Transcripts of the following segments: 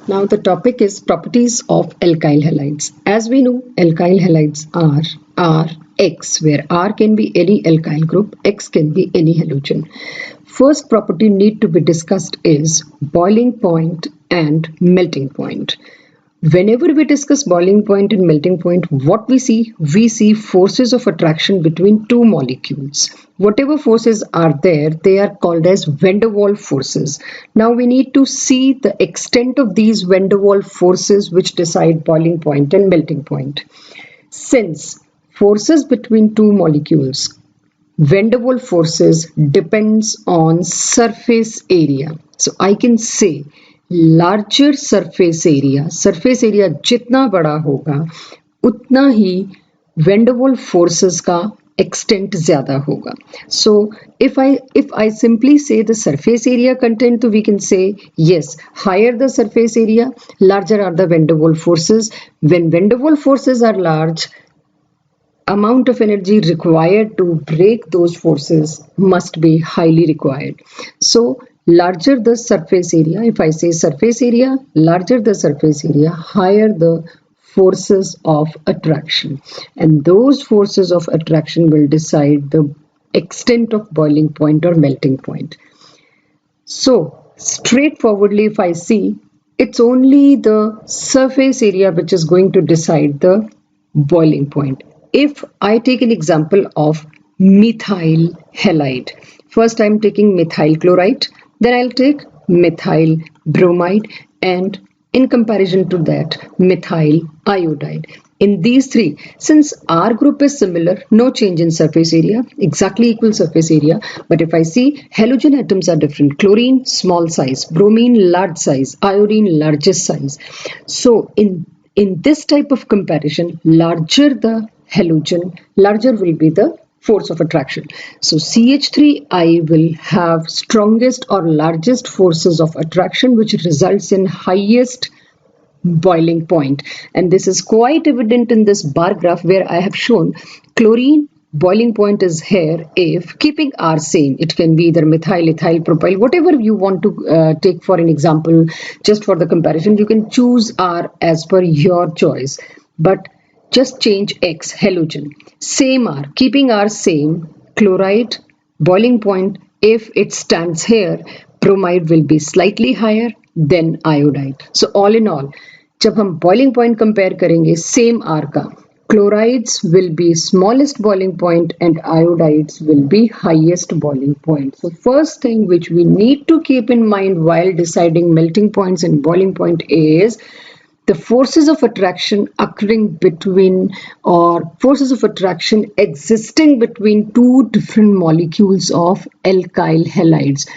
Now the topic is properties of alkyl halides. As we know, alkyl halides are X, where R can be any alkyl group, X can be any halogen. First property need to be discussed is boiling point and melting point. Whenever we discuss boiling point and melting point, what we see forces of attraction between two molecules. Whatever forces are there, they are called as van der Waals forces. Now we need to see the extent of these van der Waals forces which decide boiling point and melting point. Since forces between two molecules, van der Waals forces depends on surface area. So I can say larger surface area जितना बड़ा होगा उतना ही van der Waals forces का extent ज्यादा होगा. So if I simply say the surface area content, we can say yes, higher the surface area, larger are the van der Waals forces. When van der Waals forces are large, amount of energy required to break those forces must be highly required. So larger the surface area, if I say surface area, larger the surface area, higher the forces of attraction. And those forces of attraction will decide the extent of boiling point or melting point. So straightforwardly, if I see, it's only the surface area which is going to decide the boiling point. If I take an example of methyl halide, first I'm taking methyl chloride, then I'll take methyl bromide, and in comparison to that, methyl iodide. In these three, since R group is similar, no change in surface area, exactly equal surface area. But if I see halogen atoms are different, chlorine small size, bromine large size, iodine largest size. So in this type of comparison, larger the halogen, larger will be the force of attraction. So CH3I will have strongest or largest forces of attraction, which results in highest boiling point. And this is quite evident in this bar graph where I have shown chlorine boiling point is here if keeping R same. It can be either methyl, ethyl, propyl, whatever you want to take for an example. Just for the comparison, you can choose R as per your choice. But just change X, halogen, same R, keeping R same, chloride, boiling point, if it stands here, bromide will be slightly higher than iodide. So all in all, जब हम boiling point compare करेंगे same R का, chlorides will be smallest boiling point and iodides will be highest boiling point. So first thing which we need to keep in mind while deciding melting points and boiling point is the forces of attraction occurring between or forces of attraction existing between two different molecules of alkyl halides,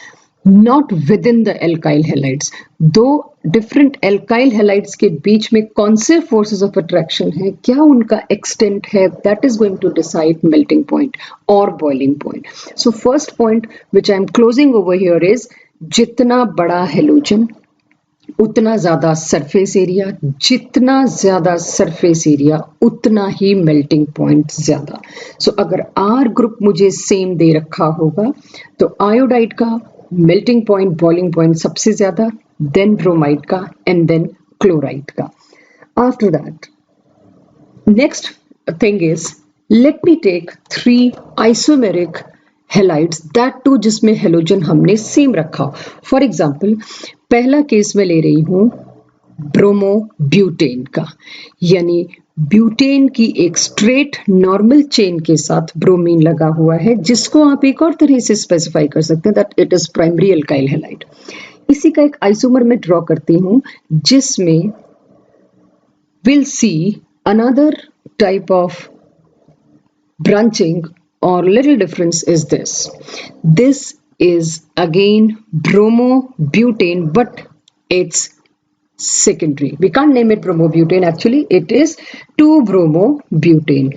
not within the alkyl halides. Though different alkyl halides के बीच में कौन से forces of attraction है, क्या उनका extent है, that is going to decide melting point or boiling point. So first point which I am closing over here is जितना बड़ा halogen उतना ज्यादा सरफेस एरिया, जितना ज्यादा सरफेस एरिया उतना ही मेल्टिंग पॉइंट ज्यादा. सो अगर आर ग्रुप मुझे सेम दे रखा होगा तो आयोडाइड का मेल्टिंग पॉइंट बॉइलिंग पॉइंट सबसे ज्यादा, देन ब्रोमाइड का एंड देन क्लोराइड का. After that next thing is let me take 3 isomeric halides, that too जिसमें हेलोजन हमने सेम रखा. फॉर एग्जाम्पल पहला केस में ले रही हूं ब्रोमोब्यूटेन का, यानी ब्यूटेन की एक स्ट्रेट नॉर्मल चेन के साथ ब्रोमीन लगा हुआ है, जिसको आप एक और तरह से स्पेसिफाई कर सकते हैं that it is primary alkyl halide. इसी का एक आइसोमर में ड्रॉ करती हूं जिसमें will see another type of branching or little difference is this. This is again bromobutane, but it's secondary. We can't name it bromobutane, actually it is 2-bromobutane.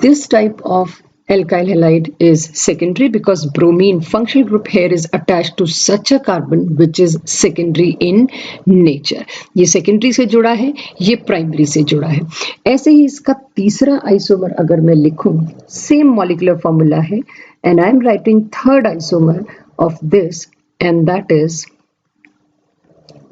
This type of alkyl halide is secondary because bromine functional group here is attached to such a carbon which is secondary in nature. ये secondary से जुड़ा है, ये primary से जुड़ा है. ऐसे ही इसका तीसरा आइसोमर अगर मैं लिखूं, same molecular formula है and I am writing third isomer of this, and that is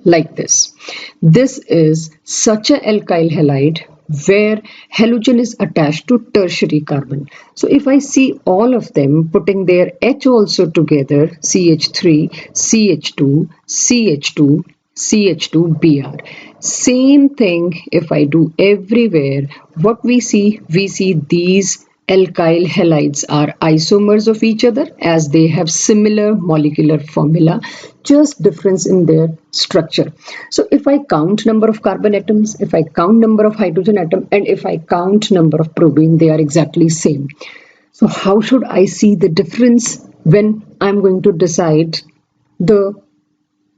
like this. This is such a alkyl halide where halogen is attached to tertiary carbon. So if I see all of them putting their H also together, CH3, CH2, CH2, CH2, Br. Same thing if I do everywhere. What we see these alkyl halides are isomers of each other as they have similar molecular formula, just difference in their structure. So if I count number of carbon atoms, if I count number of hydrogen atom, and if I count number of bromine, they are exactly same. So how should I see the difference when I'm going to decide the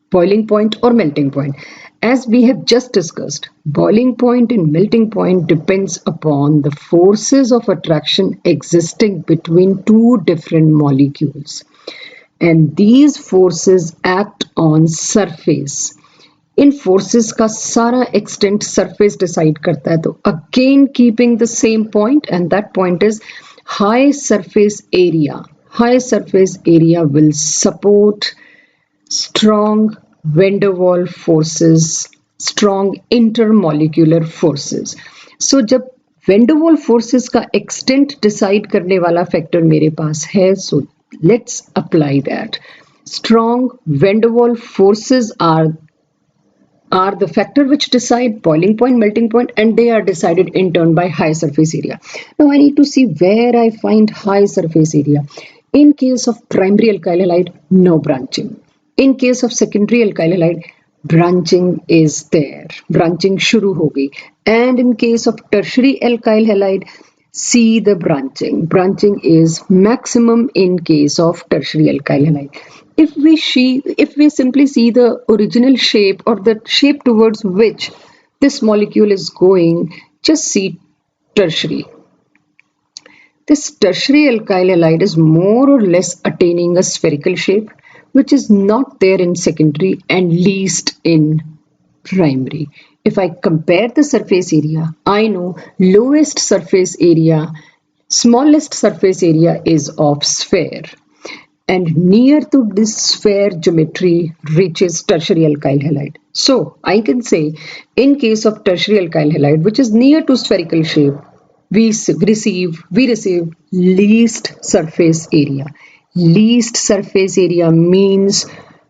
boiling point or melting point? As we have just discussed, boiling point and melting point depends upon the forces of attraction existing between two different molecules. And these forces act on surface. In forces का सारा extent surface decide करता है. तो again keeping the same point, and that point is high surface area. High surface area will support strong van der Waals forces, strong intermolecular forces. So जब van der Waals forces का extent decide करने वाला factor मेरे पास है, so let's apply that. Strong van der Waals forces are the factor which decide boiling point, melting point, and they are decided in turn by high surface area. Now I need to see where I find high surface area. In case of primary alkyl halide, no branching. In case of secondary alkyl halide, branching is there. Branching shuru ho gayi. And in case of tertiary alkyl halide, see the branching. Branching is maximum in case of tertiary alkyl halide. If we simply see the original shape or the shape towards which this molecule is going, just see tertiary. This tertiary alkyl halide is more or less attaining a spherical shape, which is not there in secondary and least in primary. If I compare the surface area, I know lowest surface area, smallest surface area is of sphere. And near to this sphere geometry reaches tertiary alkyl halide. So I can say in case of tertiary alkyl halide, which is near to spherical shape, we receive least surface area. Least surface area means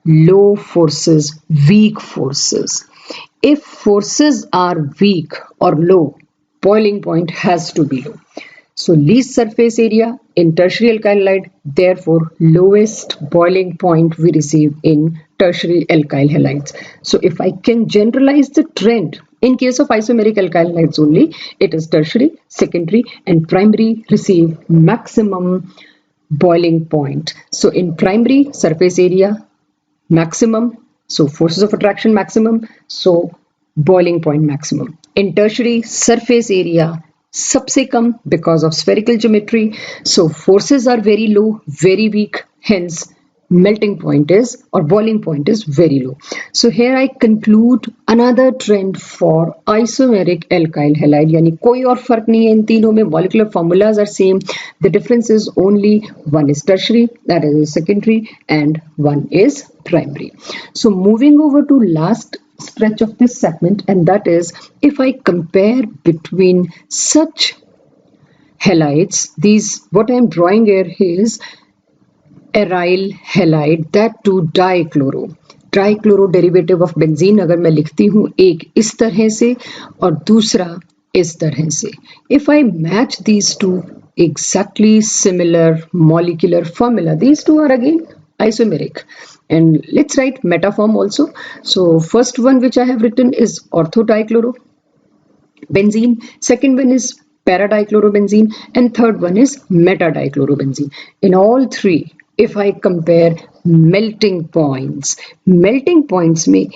low forces, weak forces. If forces are weak or low, boiling point has to be low. So least surface area in tertiary alkyl halide, therefore lowest boiling point we receive in tertiary alkyl halides. So if I can generalize the trend, in case of isomeric alkyl halides only, it is tertiary, secondary and primary receive maximum boiling point. So in primary, surface area maximum, so forces of attraction maximum, so boiling point maximum. In tertiary, surface area सबसे कम because of spherical geometry, so forces are very low, very weak, hence melting point is or boiling point is very low. So here I conclude another trend for isomeric alkyl halide, यानी कोई और फर्क नहीं है इन तीनों में, molecular formulas are same, the difference is only one is tertiary, that is secondary, and one is primary. So moving over to last stretch of this segment, and that is if I compare between such halides, these what I am drawing here is aryl halide, that too dichloro derivative of benzene अगर मैं लिखती हूँ एक इस तरह से और दूसरा इस तरह से, if I match these two exactly similar molecular formula, these two are again isomeric. And let's write metaform also. So first one which I have written is orthodichlorobenzene, second one is paradichlorobenzene, and third one is metadichlorobenzene. In all three, if I compare melting points में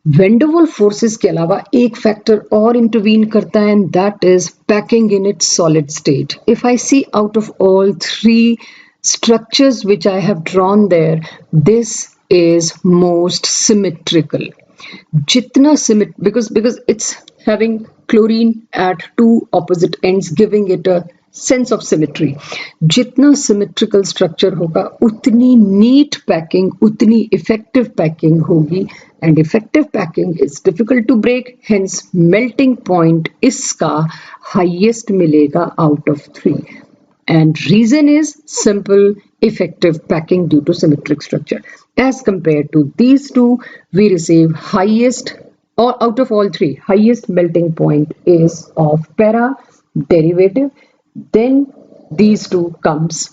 van der Waals forces के अलावा एक factor और intervene करता है, and that is packing in its solid state. If I see out of all three structures which I have drawn there, this is most symmetrical. Jitna because it's having chlorine at two opposite ends, giving it a sense of symmetry. जितना symmetrical structure होगा, उतनी neat packing, उतनी effective packing होगी, and effective packing is difficult to break, hence melting point इसका highest मिलेगा out of 3. And reason is simple, effective packing due to symmetric structure. As compared to these two, we receive highest, or out of all three, highest melting point is of para derivative. Then these two comes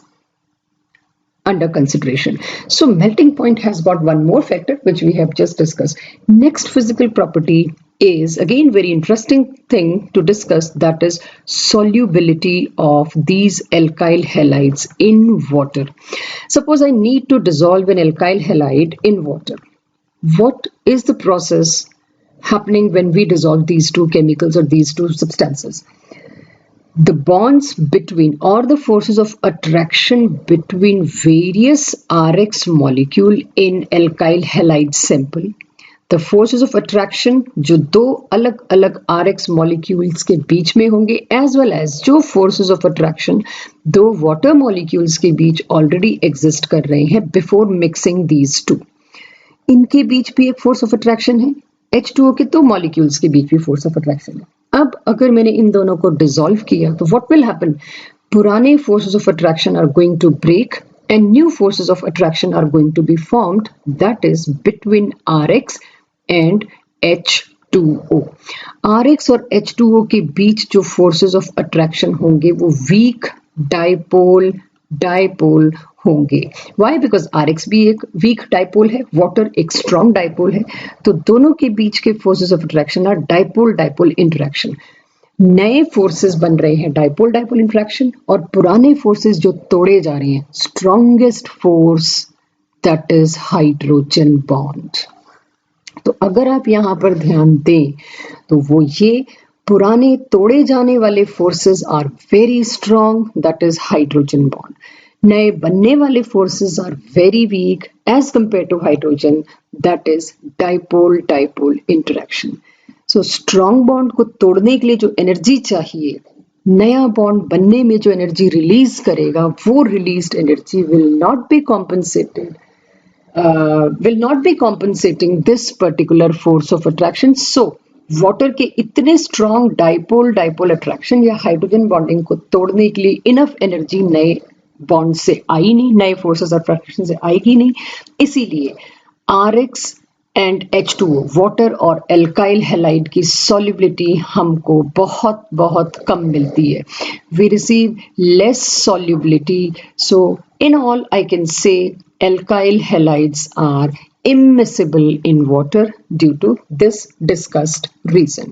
under consideration. So melting point has got one more factor which we have just discussed. Next physical property is again very interesting thing to discuss, that is solubility of these alkyl halides in water. Suppose I need to dissolve an alkyl halide in water. What is the process happening when we dissolve these two chemicals or these two substances? The bonds between or the forces of attraction between various Rx molecule in alkyl halide sample. The forces of attraction जो दो अलग अलग Rx molecules के बीच में होंगे, as well as जो forces of attraction दो water molecules के बीच already exist कर रहे हैं before mixing these two. इनके बीच भी एक force of attraction है, H2O के दो molecules के बीच भी force of attraction है. अब अगर मैंने इन दोनों को डिसॉल्व किया तो व्हाट विल हैपन? पुराने forces of attraction are going to break and new forces of attraction are going to be formed, that is between Rx and H2O. Rx और H2O के बीच जो फोर्सेस ऑफ अट्रैक्शन होंगे वो weak dipole होंगे. Why? Because Rx भी एक weak dipole है, water एक स्ट्रॉन्ग डाइपोल है, तो दोनों के बीच के forces of attraction are dipole interaction. नए फोर्सेस बन रहे हैं डाइपोल इंटरेक्शन, और पुराने फोर्सेस जो तोड़े जा रहे हैं, strongest force that is hydrogen bond. तो अगर आप यहाँ पर ध्यान दें तो वो ये पुराने तोड़े जाने वाले forces are very strong, that is hydrogen bond. नए बनने वाले forces are very weak as compare to hydrogen, that is dipole interaction. So strong bond को तोड़ने के लिए जो एनर्जी चाहिए, नया बॉन्ड बनने में जो एनर्जी रिलीज करेगा, वो released energy will not be compensating this particular force of attraction. So water के इतने स्ट्रॉन्ग डाइपोल अट्रैक्शन या हाइड्रोजन बॉन्डिंग को तोड़ने के लिए इनफ एनर्जी नए बॉन्ड से आई नहीं, नए फोर्सेस ऑफ अट्रैक्शन से आएगी नहीं. इसीलिए Rx एंड H2O, वाटर और एल्काइल हैलाइड की सॉल्युबिलिटी हमको बहुत बहुत कम मिलती है. We receive less solubility. So in all I can say alkyl halides are immiscible in water due to this discussed reason.